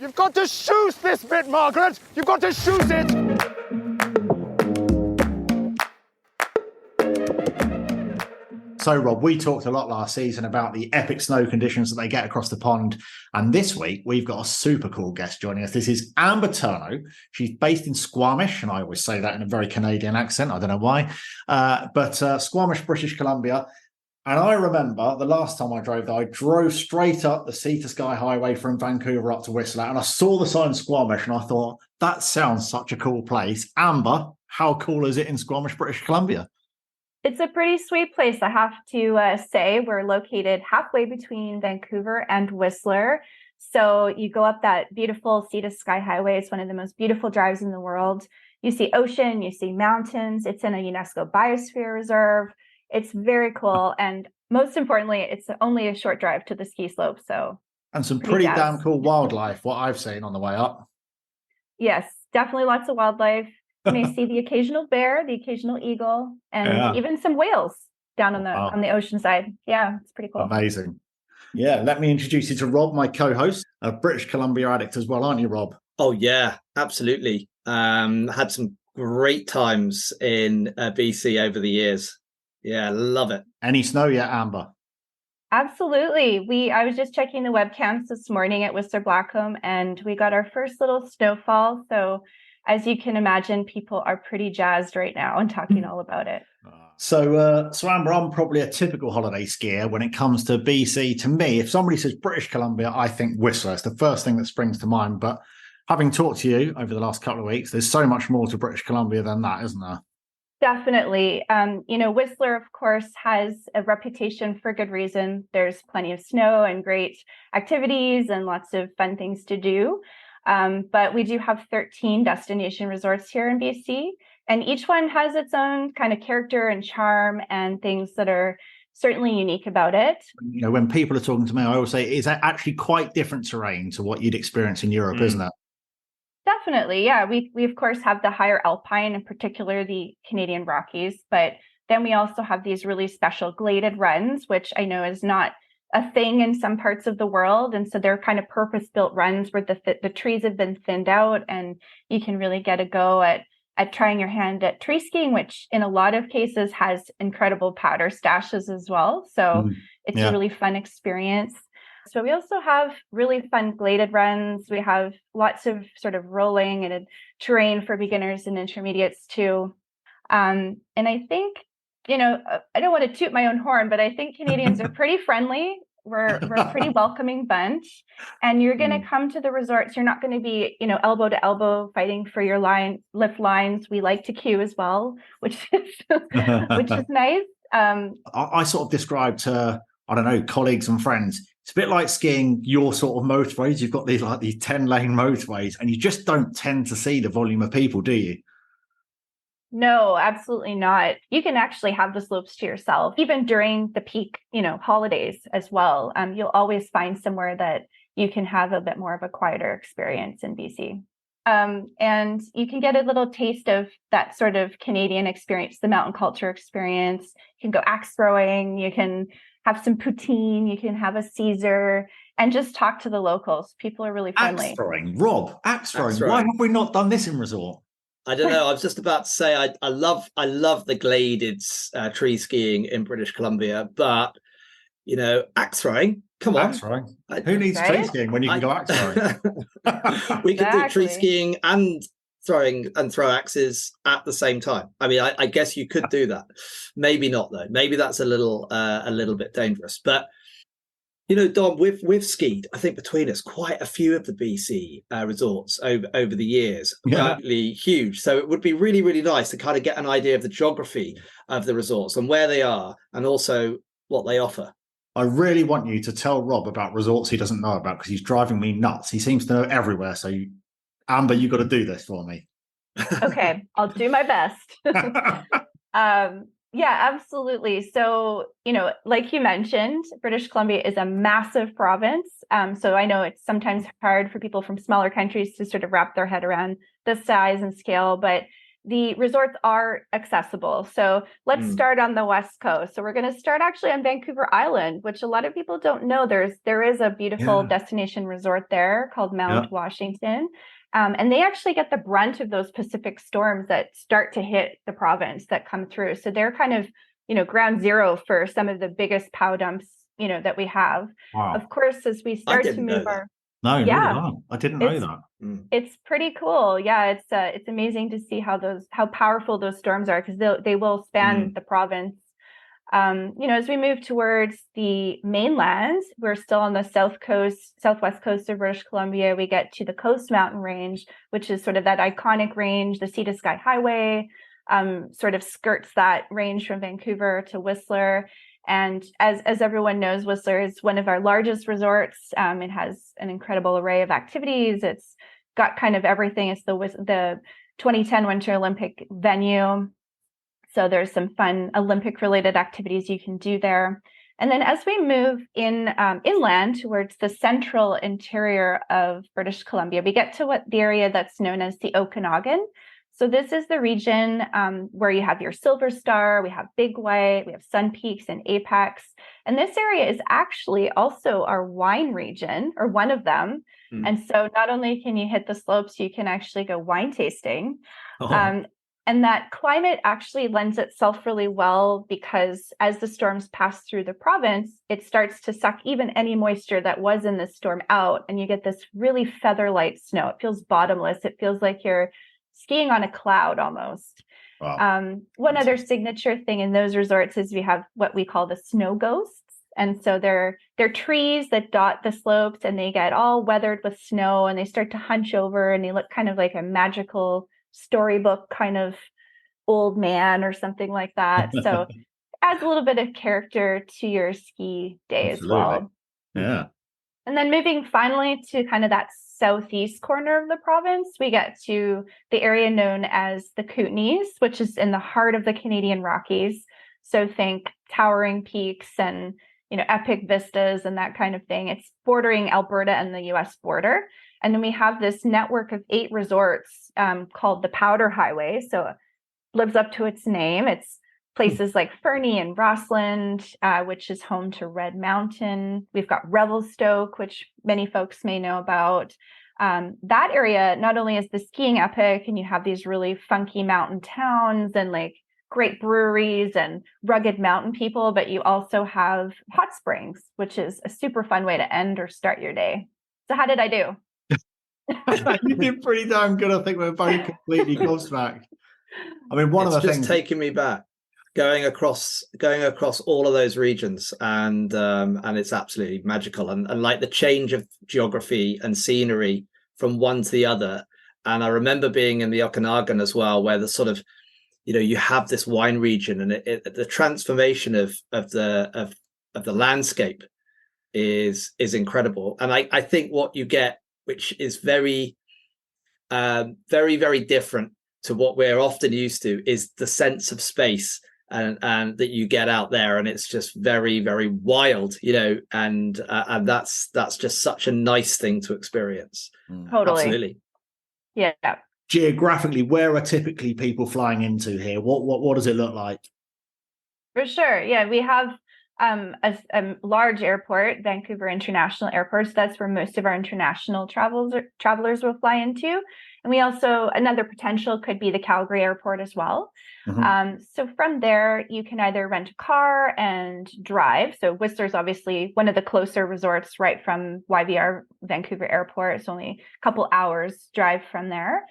You've got to shoot this bit, Margaret! You've got to shoot it! So, Rob, we talked a lot last season about the epic snow conditions that they get across the pond. And this week, we've got a super cool guest joining us. This is Amber Turnau. She's based in Squamish, and I always say that in a very Canadian accent. I don't know why. But Squamish, British Columbia. And I remember the last time I drove there, I drove straight up the Sea to Sky Highway from Vancouver up to Whistler, and I saw the sign Squamish, and I thought, that sounds such a cool place. Amber, how cool is it in Squamish, British Columbia? It's a pretty sweet place, I have to say. We're located halfway between Vancouver and Whistler. So you go up that beautiful Sea to Sky Highway. It's one of the most beautiful drives in the world. You see ocean, you see mountains. It's in a UNESCO Biosphere Reserve. It's very cool. And most importantly, it's only a short drive to the ski slope. And some pretty damn cool wildlife, what I've seen on the way up. Yes, definitely lots of wildlife. You may see the occasional bear, the occasional eagle, and even some whales down on the ocean side. Yeah, it's pretty cool. Amazing. Yeah, let me introduce you to Rob, my co-host, a British Columbia addict as well, aren't you, Rob? Oh, yeah, absolutely. Had some great times in BC over the years. Yeah, love it. Any snow yet, Amber? Absolutely. I was just checking the webcams this morning at Whistler Blackcomb, and we got our first little snowfall. So as you can imagine, people are pretty jazzed right now and talking all about it. So Amber, I'm probably a typical holiday skier when it comes to BC. To me, if somebody says British Columbia, I think Whistler. It's the first thing that springs to mind. But having talked to you over the last couple of weeks, there's so much more to British Columbia than that, isn't there? Definitely. Whistler, of course, has a reputation for good reason. There's plenty of snow and great activities and lots of fun things to do. But we do have 13 destination resorts here in BC, and each one has its own kind of character and charm and things that are certainly unique about it. You know, when people are talking to me, I always say it's actually quite different terrain to what you'd experience in Europe, isn't it? Definitely, yeah. We of course have the higher Alpine, in particular the Canadian Rockies, but then we also have these really special gladed runs, which I know is not a thing in some parts of the world. And so they're kind of purpose-built runs where the trees have been thinned out and you can really get a go at trying your hand at tree skiing, which in a lot of cases has incredible powder stashes as well. So it's a really fun experience. So we also have really fun gladed runs. We have lots of sort of rolling and terrain for beginners and intermediates too. And I think, I don't want to toot my own horn, but I think Canadians are pretty friendly. We're a pretty welcoming bunch, and you're going to come to the resorts. You're not going to be, elbow to elbow fighting for your lift lines. We like to queue as well, which is nice. I sort of described to, I don't know, colleagues and friends, it's a bit like skiing your sort of motorways. You've got these 10-lane motorways, and you just don't tend to see the volume of people, do you? No, absolutely not. You can actually have the slopes to yourself, even during the peak, holidays as well. You'll always find somewhere that you can have a bit more of a quieter experience in BC. And you can get a little taste of that sort of Canadian experience, the mountain culture experience. You can go axe throwing, you can have some poutine, you can have a Caesar, and just talk to the locals. People are really friendly. Axe throwing, Rob, axe throwing. Why have we not done this in resort? I don't know. I was just about to say I love the gladed tree skiing in British Columbia, but axe throwing. Come on, axe throwing. Who needs tree skiing when you can go axe throwing? We could do tree skiing and throw axes at the same time. I mean, I guess you could do that. Maybe not though. Maybe that's a little bit dangerous. But Dom, we've skied, I think, between us quite a few of the BC resorts over the years. Absolutely huge. So it would be really, really nice to kind of get an idea of the geography of the resorts and where they are, and also what they offer. I really want you to tell Rob about resorts he doesn't know about, because he's driving me nuts. He seems to know everywhere. So, Amber, you've got to do this for me. Okay, I'll do my best. Yeah, absolutely. So, like you mentioned, British Columbia is a massive province. So I know it's sometimes hard for people from smaller countries to sort of wrap their head around the size and scale, but the resorts are accessible. So let's start on the West Coast. So we're going to start actually on Vancouver Island, which a lot of people don't know. There is a beautiful destination resort there called Mount Washington. And they actually get the brunt of those Pacific storms that start to hit the province that come through. So they're kind of, ground zero for some of the biggest POW dumps, that we have. Wow. Of course, as we start to move No, I didn't know that. It's pretty cool. Yeah, it's amazing to see how powerful those storms are, because they will span the province. As we move towards the mainland, we're still on the southwest coast of British Columbia. We get to the Coast Mountain Range, which is sort of that iconic range. The Sea to Sky Highway sort of skirts that range from Vancouver to Whistler. And as everyone knows, Whistler is one of our largest resorts. It has an incredible array of activities. It's got kind of everything. It's the 2010 Winter Olympic venue. So there's some fun Olympic-related activities you can do there. And then as we move inland towards the central interior of British Columbia, we get to the area that's known as the Okanagan. So this is the region where you have your Silver Star, we have Big White, we have Sun Peaks and Apex. And this area is actually also our wine region, or one of them. And so not only can you hit the slopes, you can actually go wine tasting. And that climate actually lends itself really well, because as the storms pass through the province, it starts to suck even any moisture that was in the storm out. And you get this really feather-light snow. It feels bottomless. It feels like you're skiing on a cloud almost. Wow. One other signature thing in those resorts is we have what we call the snow ghosts. And so they're trees that dot the slopes, and they get all weathered with snow, and they start to hunch over, and they look kind of like a magical storybook kind of old man or something like that. So adds a little bit of character to your ski day as well. Yeah. And then moving finally to kind of that southeast corner of the province, we get to the area known as the Kootenays, which is in the heart of the Canadian Rockies. So think towering peaks and epic vistas and that kind of thing. It's bordering Alberta and the US border. And then we have this network of 8 resorts called the Powder Highway. So it lives up to its name. It's places like Fernie and Crossland, which is home to Red Mountain. We've got Revelstoke, which many folks may know about. That area not only is the skiing epic, and you have these really funky mountain towns and like great breweries and rugged mountain people, but you also have hot springs, which is a super fun way to end or start your day. So how did I do? You did pretty damn good. I think we're both completely gobsmacked. I mean, one of the things just taking me back, going across all of those regions, and it's absolutely magical, and like the change of geography and scenery from one to the other. And I remember being in the Okanagan as well, where the sort of you have this wine region, and the transformation of the landscape is incredible. And I think what you get, which is very, very, very different to what we're often used to, is the sense of space and that you get out there, and it's just very, very wild, and that's just such a nice thing to experience. Totally. Absolutely. Yeah. Geographically, where are typically people flying into here? What does it look like? For sure. Yeah, we have a large airport, Vancouver International Airport. So that's where most of our international travelers will fly into. And we also, another potential could be the Calgary Airport as well. So from there, you can either rent a car and drive. So Whistler is obviously one of the closer resorts right from YVR Vancouver Airport. It's only a couple hours drive from there.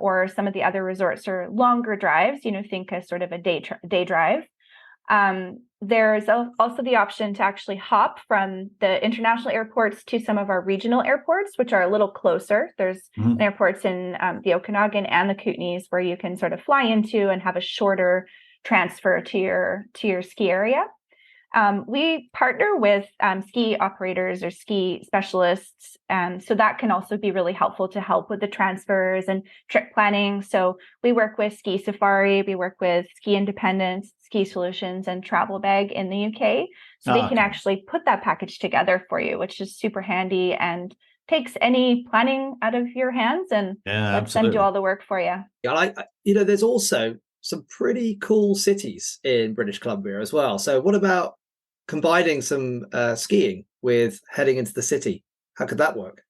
Or some of the other resorts are longer drives, think a sort of a day drive. There's also the option to actually hop from the international airports to some of our regional airports, which are a little closer. There's airports in the Okanagan and the Kootenays where you can sort of fly into and have a shorter transfer to your ski area. We partner with ski operators or ski specialists, so that can also be really helpful to help with the transfers and trip planning. So we work with Ski Safari, we work with Ski Independence, Ski Solutions, and Travel Bag in the UK. So they can actually put that package together for you, which is super handy. And takes any planning out of your hands and lets them do all the work for you. Yeah, there's also some pretty cool cities in British Columbia as well. So what about combining some skiing with heading into the city? How could that work?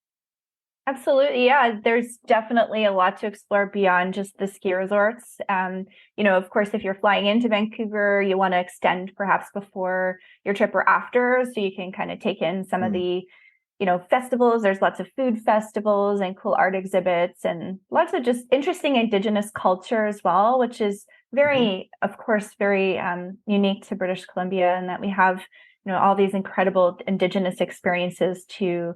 Absolutely. Yeah, there's definitely a lot to explore beyond just the ski resorts. Of course, if you're flying into Vancouver, you want to extend perhaps before your trip or after, so you can kind of take in some of the, festivals. There's lots of food festivals and cool art exhibits and lots of just interesting Indigenous culture as well, which is very, of course, very unique to British Columbia, and that we have, all these incredible Indigenous experiences to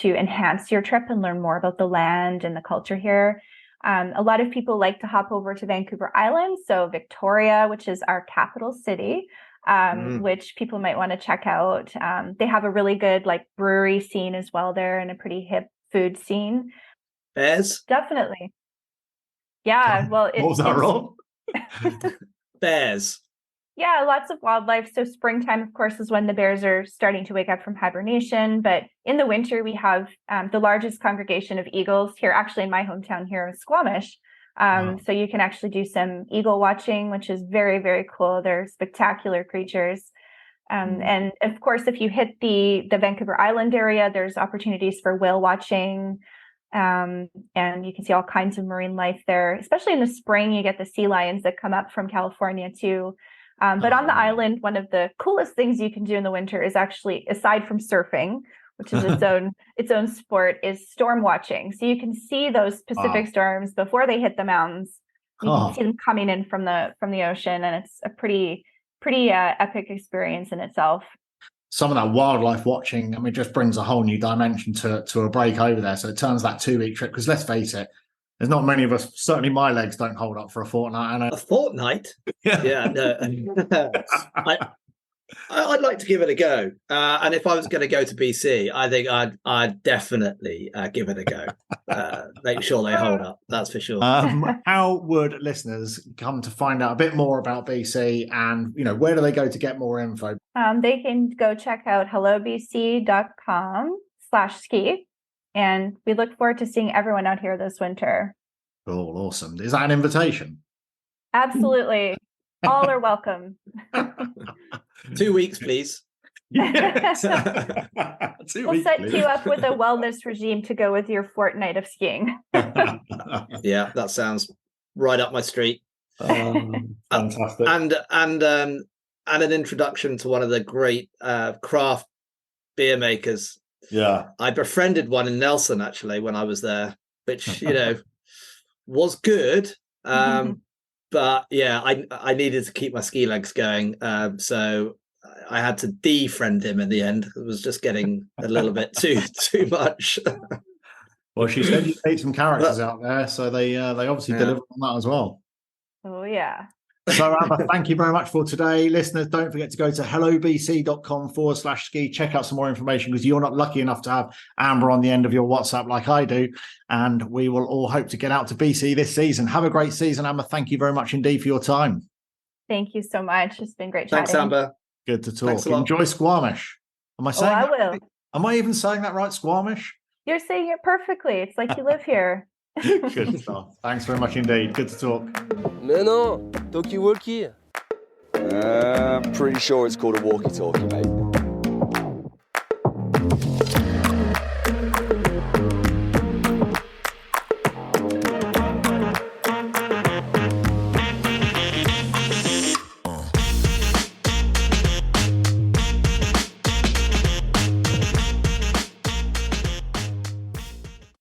enhance your trip and learn more about the land and the culture here. A lot of people like to hop over to Vancouver Island, so Victoria, which is our capital city, which people might want to check out. They have a really good brewery scene as well there, and a pretty hip food scene. Bears? Definitely. Yeah, well, what was that wrong? Bears. Yeah, lots of wildlife. So springtime, of course, is when the bears are starting to wake up from hibernation. But in the winter, we have the largest congregation of eagles here, actually in my hometown here in Squamish. So you can actually do some eagle watching, which is very, very cool. They're spectacular creatures. And of course, if you hit the Vancouver Island area, there's opportunities for whale watching. And you can see all kinds of marine life there, especially in the spring. You get the sea lions that come up from California too. But on the island, one of the coolest things you can do in the winter is actually, aside from surfing, which is its own sport, is storm watching. So you can see those Pacific storms before they hit the mountains. You can see them coming in from the ocean, and it's a pretty epic experience in itself. Some of that wildlife watching, just brings a whole new dimension to a break over there. So it turns that 2-week trip, because let's face it, there's not many of us, certainly my legs don't hold up for a fortnight. A fortnight? Yeah, no. I'd like to give it a go. And if I was going to go to BC, I think I'd definitely give it a go. Make sure they hold up, that's for sure. How would listeners come to find out a bit more about BC, and where do they go to get more info? They can go check out hellobc.com/ski. And we look forward to seeing everyone out here this winter. Cool, awesome. Is that an invitation? Absolutely. All are welcome. 2 weeks, please. Yes. We'll set you up with a wellness regime to go with your fortnight of skiing. Yeah, that sounds right up my street. Fantastic. And an introduction to one of the great craft beer makers. Yeah, I befriended one in Nelson actually when I was there, which was good. But yeah, I needed to keep my ski legs going, so I had to defriend him in the end. It was just getting a little bit too much. Well, she said you ate some characters out there, so they obviously delivered on that as well. Oh yeah. So, Amber, thank you very much for today. Listeners, don't forget to go to hellobc.com/ski. Check out some more information, because you're not lucky enough to have Amber on the end of your WhatsApp like I do. And we will all hope to get out to BC this season. Have a great season, Amber. Thank you very much indeed for your time. Thank you so much. It's been great chatting. Thanks, Amber. Good to talk. Enjoy Squamish. Am I saying I will. Am I even saying that right, Squamish? You're saying it perfectly. It's like you live here. Good stuff. Thanks very much indeed. Good to talk. Mais non, talkie-walkie. I'm pretty sure it's called a walkie-talkie, mate.